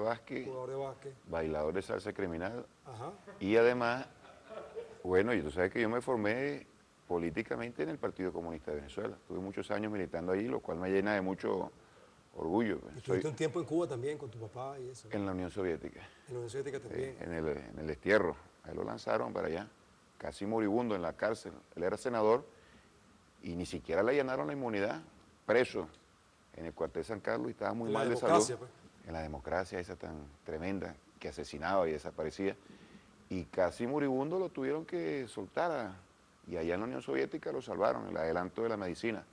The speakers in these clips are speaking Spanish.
básquet, jugador de básquet. bailador de salsa criminal Ajá. y además, bueno, y tú sabes que yo me formé políticamente en el Partido Comunista de Venezuela. Tuve muchos años militando allí, lo cual me llena de mucho orgullo. Y Soy estuviste un tiempo en Cuba también con tu papá y eso, ¿no? en la Unión Soviética, En la Unión Soviética también. en el destierro. Ahí lo lanzaron para allá, casi moribundo en la cárcel. Él era senador y ni siquiera le allanaron la inmunidad, preso en el cuartel San Carlos y estaba muy En la mal de salud, democracia, pues. en la democracia esa tan tremenda que asesinaba y desaparecía. Y casi moribundo lo tuvieron que soltar y allá en la Unión Soviética lo salvaron, el adelanto de la medicina.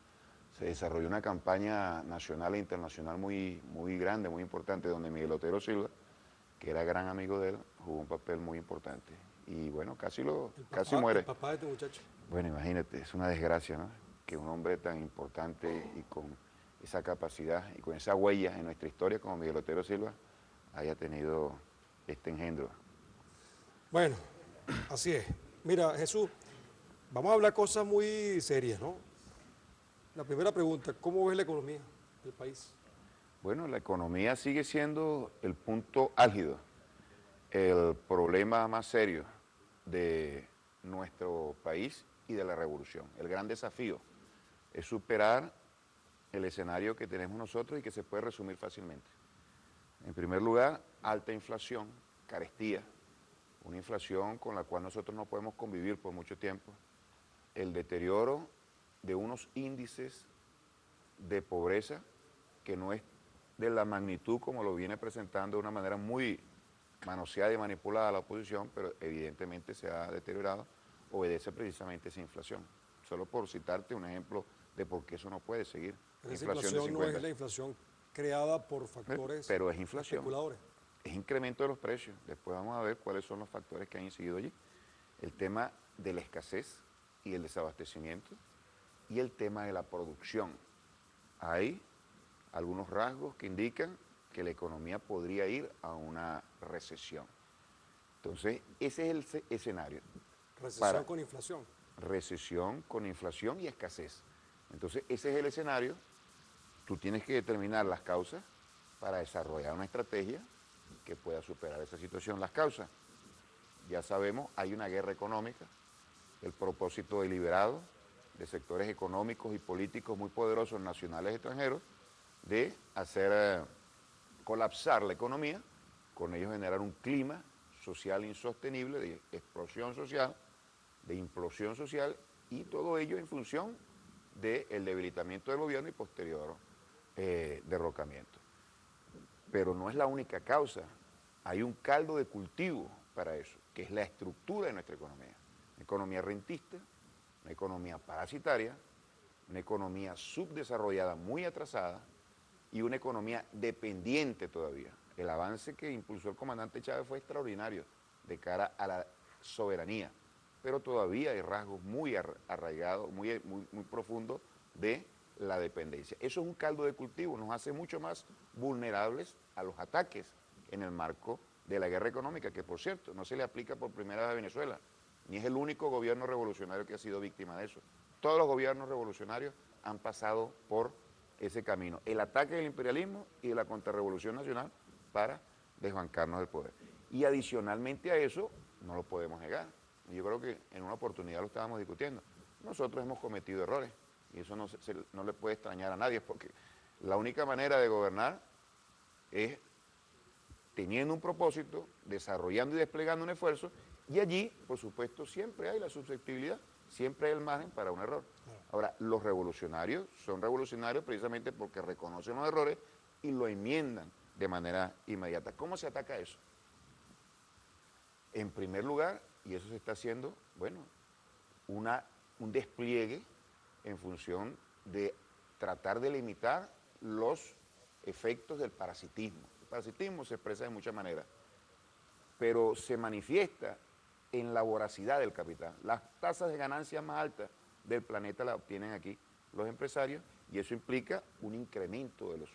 Se desarrolló una campaña nacional e internacional muy grande, muy importante, donde Miguel Otero Silva, que era gran amigo de él, jugó un papel muy importante. Y bueno, casi El muere. papá de este muchacho. Bueno, imagínate, es una desgracia, ¿no? Que un hombre tan importante y con esa capacidad y con esa huella en nuestra historia como Miguel Otero Silva haya tenido este engendro. Bueno, así es. Mira, Jesús, vamos a hablar cosas muy serias, ¿no? La primera pregunta, ¿cómo ves la economía del país? Bueno, la economía sigue siendo el punto álgido, el problema más serio de nuestro país y de la revolución. El gran desafío es superar el escenario que tenemos nosotros y que se puede resumir fácilmente. En primer lugar, alta inflación, carestía, una inflación con la cual nosotros no podemos convivir por mucho tiempo, el deterioro de unos índices de pobreza que no es de la magnitud como lo viene presentando de una manera muy manoseada y manipulada la oposición, pero evidentemente se ha deteriorado, obedece precisamente a esa inflación. Solo por citarte un ejemplo de por qué eso no puede seguir. Pero esa Inflación de inflación no es 50, la inflación creada por factores pero es inflación, especuladores. es incremento de los precios. Después vamos a ver cuáles son los factores que han incidido allí. El tema de la escasez y el desabastecimiento y el tema de la producción. Hay algunos rasgos que indican que la economía podría ir a una recesión. Entonces, ese es el escenario Recesión para con inflación. recesión con inflación y escasez. Entonces, ese es el escenario. Tú tienes que determinar las causas para desarrollar una estrategia que pueda superar esa situación. Las causas, ya sabemos, hay una guerra económica, el propósito deliberado de sectores económicos y políticos muy poderosos, nacionales y extranjeros, de hacer colapsar la economía, con ello generar un clima social insostenible, de explosión social, de implosión social, y todo ello en función del debilitamiento del gobierno y posterior derrocamiento. Pero no es la única causa, hay un caldo de cultivo para eso, que es la estructura de nuestra economía. Una economía rentista, una economía parasitaria, una economía subdesarrollada, muy atrasada, y una economía dependiente todavía. El avance que impulsó el comandante Chávez fue extraordinario de cara a la soberanía, pero todavía hay rasgos muy arraigados, muy profundos de la dependencia. Eso es un caldo de cultivo, nos hace mucho más vulnerables a los ataques en el marco de la guerra económica, que por cierto no se le aplica por primera vez a Venezuela, ni es el único gobierno revolucionario que ha sido víctima de eso. Todos los gobiernos revolucionarios han pasado por ese camino, el ataque del imperialismo y de la contrarrevolución nacional para desbancarnos del poder. Y adicionalmente a eso, no lo podemos negar. Yo creo que en una oportunidad lo estábamos discutiendo. Nosotros hemos cometido errores y eso no le puede extrañar a nadie porque la única manera de gobernar es teniendo un propósito, desarrollando y desplegando un esfuerzo, y allí, por supuesto, siempre hay la susceptibilidad, siempre hay el margen para un error. Ahora, los revolucionarios son revolucionarios precisamente porque reconocen los errores y lo enmiendan de manera inmediata. ¿Cómo se ataca eso? En primer lugar, y eso se está haciendo, bueno, un despliegue en función de tratar de limitar los efectos del parasitismo. El parasitismo se expresa de muchas maneras, pero se manifiesta en la voracidad del capital. Las tasas de ganancia más altas del planeta las obtienen aquí los empresarios y eso implica un incremento de los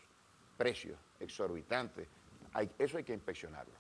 precios exorbitantes. Eso hay que inspeccionarlo.